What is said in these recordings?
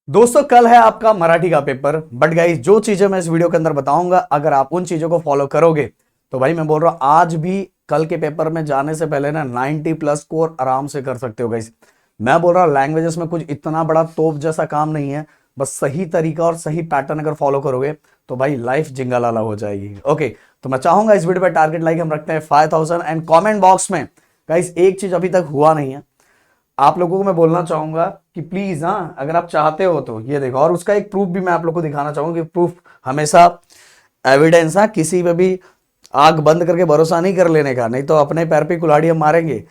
दोस्तों कल है आपका मराठी का पेपर। बट गाइस जो चीजें मैं इस वीडियो के अंदर बताऊंगा, अगर आप उन चीजों को फॉलो करोगे तो भाई मैं बोल रहा हूं आज भी कल के पेपर में जाने से पहले ना 90+ स्कोर आराम से कर सकते हो गाइस। मैं बोल रहा हूं लैंग्वेजेस में कुछ इतना बड़ा तोप जैसा काम नहीं है। बस सही तरीका और सही पैटर्न अगर फॉलो करोगे तो भाई लाइफ जिंगालाला हो जाएगी। ओके, तो मैं चाहूंगा इस वीडियो पे टारगेट लाइक हम रखते हैं 5000 एंड कमेंट बॉक्स में गाइस एक चीज अभी तक हुआ नहीं है, आप लोगों को मैं बोलना चाहूंगा कि प्लीज, हाँ अगर आप चाहते हो तो ये देखो, और उसका एक प्रूफ भी मैं आप लोगों को दिखाना चाहूंगा कि प्रूफ हमेशा एविडेंस, हाँ किसी पे भी आग बंद करके भरोसा नहीं कर लेने का, नहीं तो अपने पैर पे कुल्हाड़ी हम मारेंगे।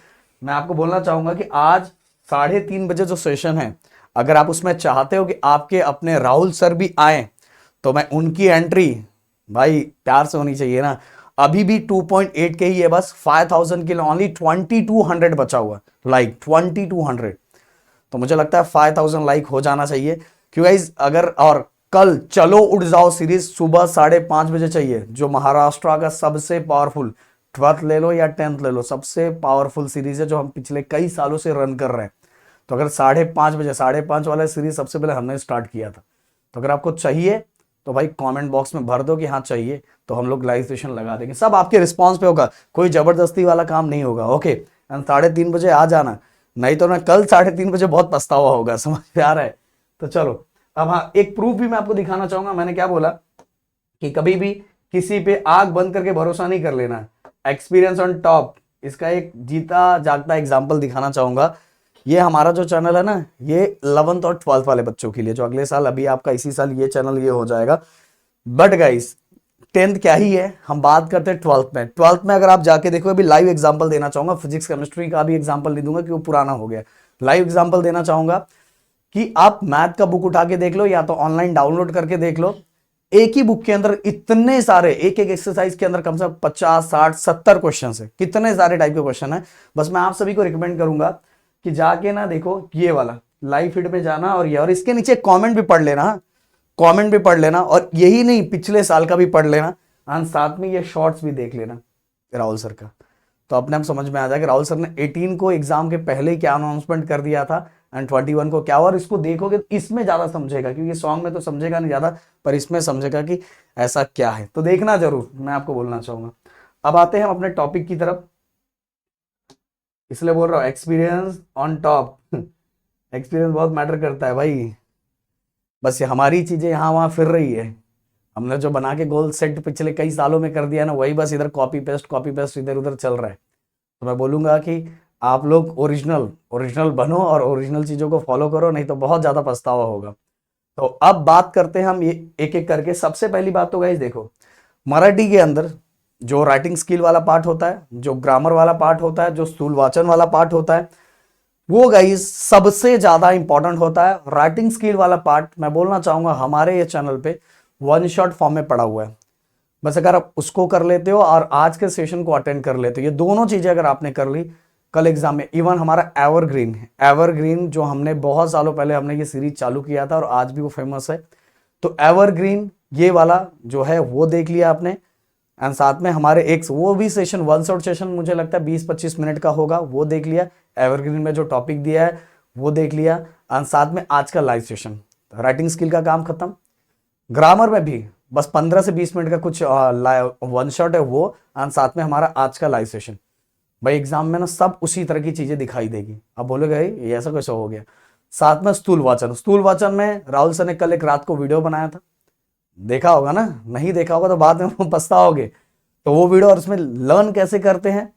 मैं आपको बोलना चाहूंगा कि आज 3:30 बजे जो सेशन है, अगर आप उसमें चाहते हो कि आपके अपने राहुल सर भी आए तो मैं उनकी एंट्री भाई प्यार से होनी चाहिए ना। अभी भी 2.8 के ही है, बस 5000 के लिए ओनली 2200 बचा हुआ लाइक 2200। तो मुझे लगता है 5000 लाइक हो जाना चाहिए क्यों गाइस। अगर और कल चलो उड़ जाओ सीरीज सुबह 5:30 बजे चाहिए, जो महाराष्ट्र का सबसे पावरफुल 12th ले लो या 10th ले लो, सबसे पावरफुल सीरीज है जो हम पिछले कई सालों से रन कर रहे हैं। तो अगर 5:30 बजे 5:30 वाला सीरीज सबसे पहले हमने स्टार्ट किया था। तो अगर आपको चाहिए तो भाई कमेंट बॉक्स में भर दो कि हाँ चाहिए, तो हम लोग लाइव सेशन लगा देंगे। सब आपके रिस्पांस पे होगा, कोई जबरदस्ती वाला काम नहीं होगा। ओके, एंड 3:30 बजे आ जाना, नहीं तो ना कल 3:30 बजे बहुत पछतावा होगा, समझ में आ रहा है। तो चलो, अब हाँ एक प्रूफ भी मैं आपको दिखाना चाहूंगा। मैंने क्या बोला कि कभी भी किसी पे आग बंद करके भरोसा नहीं कर लेना। एक्सपीरियंस ऑन टॉप, इसका एक जीता जागता एग्जाम्पल दिखाना चाहूंगा। ये हमारा जो चैनल है ना, ये 11th और 12th वाले बच्चों के लिए, जो अगले साल, अभी आपका इसी साल ये चैनल ये हो जाएगा। बट गाइस 10th क्या ही है, हम बात करते हैं 12th में। 12th में अगर आप जाके देखो, अभी लाइव एग्जांपल देना चाहूंगा, फिजिक्स केमिस्ट्री का भी एग्जांपल नहीं दूंगा कि वो पुराना हो गया। लाइव एग्जांपल देना चाहूंगा कि आप मैथ का बुक उठा के देख लो या तो ऑनलाइन डाउनलोड करके देख लो। एक ही बुक के अंदर इतने सारे, एक एक एक्सरसाइज के अंदर कम से कम 50 60 70 क्वेश्चन है, कितने सारे टाइप के क्वेश्चन है। बस मैं आप सभी को रिकमेंड करूंगा कि जाके ना देखो ये वाला लाइव फीड में जाना, और ये और इसके नीचे कमेंट भी पढ़ लेना, कमेंट भी पढ़ लेना, और यही नहीं पिछले साल का भी पढ़ लेना, और साथ में ये शॉर्ट्स भी देख लेना राहुल सर का। तो अपने हम समझ में आ जाएगा राहुल सर ने 18 को एग्जाम के पहले ही क्या अनाउंसमेंट कर दिया था एंड 21 को क्या हुआ। और इसको देखोगे तो इसमें ज्यादा समझेगा, क्योंकि सॉन्ग में तो समझेगा नहीं ज्यादा, पर इसमें समझेगा कि ऐसा क्या है। तो देखना जरूर, मैं आपको बोलना चाहूंगा। अब आते हैं हम अपने टॉपिक की तरफ, इसलिए बोल रहा हूँ एक्सपीरियंस ऑन टॉप। एक्सपीरियंस बहुत मैटर करता है भाई। बस ये हमारी चीजें यहाँ वहां फिर रही है, हमने जो बना के गोल सेट पिछले कई सालों में कर दिया ना, वही बस इधर कॉपी पेस्ट इधर उधर चल रहा है। तो मैं बोलूंगा कि आप लोग ओरिजिनल ओरिजिनल बनो और ओरिजिनल चीजों को फॉलो करो, नहीं तो बहुत ज्यादा पछतावा होगा। तो अब बात करते हैं हम ये एक एक करके। सबसे पहली बात तो गाइस देखो, मराठी के अंदर जो राइटिंग स्किल वाला पार्ट होता है, जो ग्रामर वाला पार्ट होता है, जो स्थूल वाचन वाला पार्ट होता है, वो गाइस सबसे ज्यादा इंपॉर्टेंट होता है। राइटिंग स्किल वाला पार्ट मैं बोलना चाहूंगा हमारे ये चैनल पे वन शॉट फॉर्म में पड़ा हुआ है। बस अगर आप उसको कर लेते हो और आज के सेशन को अटेंड कर लेते हो, ये दोनों चीजें अगर आपने कर ली कल एग्जाम में, इवन हमारा एवरग्रीन एवरग्रीन जो हमने बहुत सालों पहले हमने ये सीरीज चालू किया था और आज भी वो फेमस है, तो एवरग्रीन ये वाला जो है वो देख लिया आपने। एंड साथ में हमारे एक वो भी सेशन वन शॉट सेशन मुझे लगता है 20-25 मिनट का होगा, वो देख लिया। एवरग्रीन में जो टॉपिक दिया है वो देख लिया, एंड साथ में आज का लाइव सेशन। राइटिंग स्किल का काम खत्म। ग्रामर में भी बस 15 से 20 मिनट का कुछ वन शॉट है वो, एंड साथ में हमारा आज का लाइव सेशन। भाई एग्जाम में ना सब उसी तरह की चीजें दिखाई देगी। अब बोलोगे ये ऐसा कैसे हो गया। साथ में स्थूल वाचन, स्थूल वाचन में राहुल सर ने कल एक रात को वीडियो बनाया था, देखा होगा ना, नहीं देखा होगा तो बाद में पछताओगे। तो वो वीडियो और उसमें लर्न कैसे करते हैं,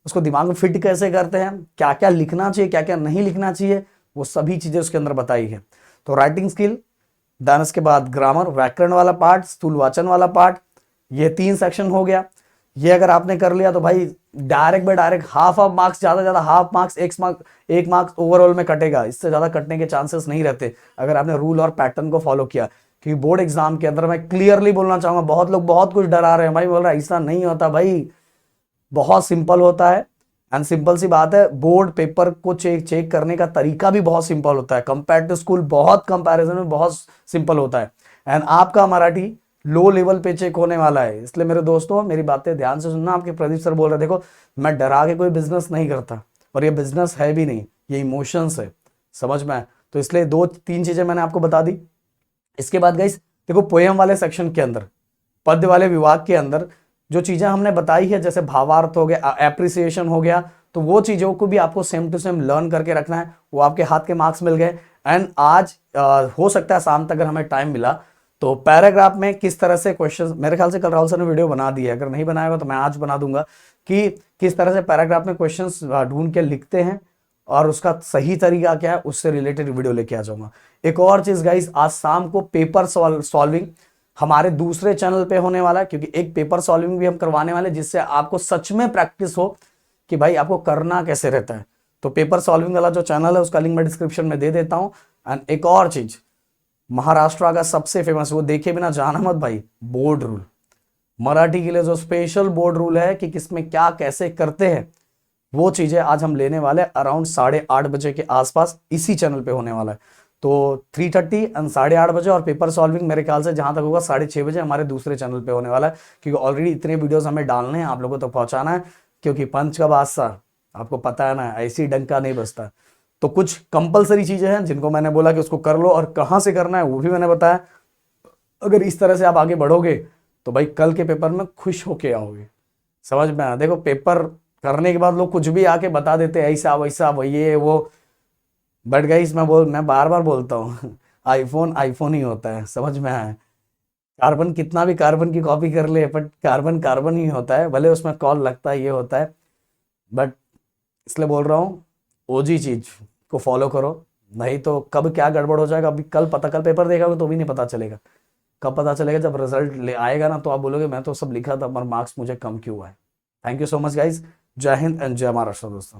उसको दिमाग में फिट कैसे करते हैं, क्या क्या लिखना चाहिए क्या क्या नहीं लिखना चाहिए, वो सभी चीजें उसके अंदर बताई है। तो राइटिंग स्किल, देन उसके बाद ग्रामर व्याकरण वाला पार्ट, स्थूल वाचन वाला पार्ट, ये 3 सेक्शन हो गया। ये अगर आपने कर लिया तो भाई direct by direct half marks, ज्यादा हाफ मार्क्स, एक मार्क्स ओवरऑल में कटेगा, इससे ज्यादा कटने के चांसेस नहीं रहते अगर आपने रूल और पैटर्न को फॉलो किया। क्योंकि बोर्ड एग्जाम के अंदर मैं क्लियरली बोलना चाहूंगा, बहुत लोग बहुत कुछ डरा रहे हैं भाई, बोल रहा है ऐसा नहीं होता भाई, बहुत सिंपल होता है। एंड सिंपल सी बात है, बोर्ड पेपर को चेक करने का तरीका भी बहुत सिंपल होता है, कंपेयर टू स्कूल बहुत कंपैरिजन में बहुत सिंपल होता है। एंड आपका मराठी लो लेवल पे चेक होने वाला है, इसलिए मेरे दोस्तों मेरी बातें ध्यान से सुनना। आपके प्रदीप सर बोल रहे देखो, मैं डरा के कोई बिजनेस नहीं करता, और ये बिजनेस है भी नहीं, ये इमोशंस है, समझ में आए? तो इसलिए 2-3 चीजें मैंने आपको बता दी। इसके बाद गाइस देखो, पोएम वाले सेक्शन के अंदर, पद्य वाले विभाग के अंदर जो चीजें हमने बताई है, जैसे भावार्थ हो गया, एप्रिसिएशन हो गया, तो वो चीजों को भी आपको सेम टू सेम लर्न करके रखना है। वो आपके हाथ के मार्क्स मिल गए। एंड आज हो सकता है शाम तक अगर हमें टाइम मिला तो पैराग्राफ में किस तरह से क्वेश्चन, मेरे ख्याल से कल राहुल सर ने वीडियो बना दी है, अगर नहीं बनाया होगा तो मैं आज बना दूंगा, कि किस तरह से पैराग्राफ में क्वेश्चंस ढूंढ के लिखते हैं और उसका सही तरीका क्या है, उससे रिलेटेड वीडियो लेके आ जाऊंगा। एक और चीज गाइस, आज शाम को पेपर सॉल्विंग हमारे दूसरे चैनल पे होने वाला है, क्योंकि एक पेपर सॉल्विंग भी हम करवाने वाले, जिससे आपको सच में प्रैक्टिस हो कि भाई आपको करना कैसे रहता है। तो पेपर सॉल्विंग वाला जो चैनल है उसका लिंक मैं डिस्क्रिप्शन में दे देता हूं। एंड एक और चीज, महाराष्ट्र का सबसे फेमस, वो देखे बिना जाना मत भाई, बोर्ड रूल। मराठी के लिए जो स्पेशल बोर्ड रूल है कि किसमें क्या कैसे करते हैं, वो चीजें आज हम लेने वाले अराउंड 8:30 बजे के आसपास इसी चैनल पे होने वाला है। तो 3:30 एंड 8:30 बजे, और पेपर सॉल्विंग मेरे ख्याल से जहां तक होगा 6:30 बजे हमारे दूसरे चैनल पे होने वाला है, क्योंकि ऑलरेडी इतने वीडियोस हमें डालने हैं, आप लोगों तक पहुंचाना है। क्योंकि पंच का बादशाह आपको पता है ना, ऐसी डंका नहीं बजता। तो कुछ कंपलसरी चीजें हैं जिनको मैंने बोला कि उसको कर लो, और कहाँ से करना है वो भी मैंने बताया। अगर इस तरह से आप आगे बढ़ोगे तो भाई कल के पेपर में खुश होके आओगे। समझ में आया? देखो, पेपर करने के बाद लोग कुछ भी आके बता देते हैं, ऐसा वैसा वो ये वो, बट गाइस मैं बार बार बोलता हूँ आईफोन आईफोन ही होता है। समझ में आया? कार्बन कितना भी कार्बन की कॉपी कर ले, बट कार्बन कार्बन ही होता है, भले उसमें कॉल लगता है, ये होता है। बट इसलिए बोल रहा हूँ, ओजी चीज को फॉलो करो, नहीं तो कब क्या गड़बड़ हो जाएगा। अभी कल पेपर देखोगे तो भी नहीं पता चलेगा। कब पता चलेगा? जब रिजल्ट ले आएगा ना, तो आप बोलोगे मैं तो सब लिखा था पर मार्क्स मुझे कम क्यों आए। Thank you so much guys. जय हिंद एंड जय महाराष्ट्र दोस्तों।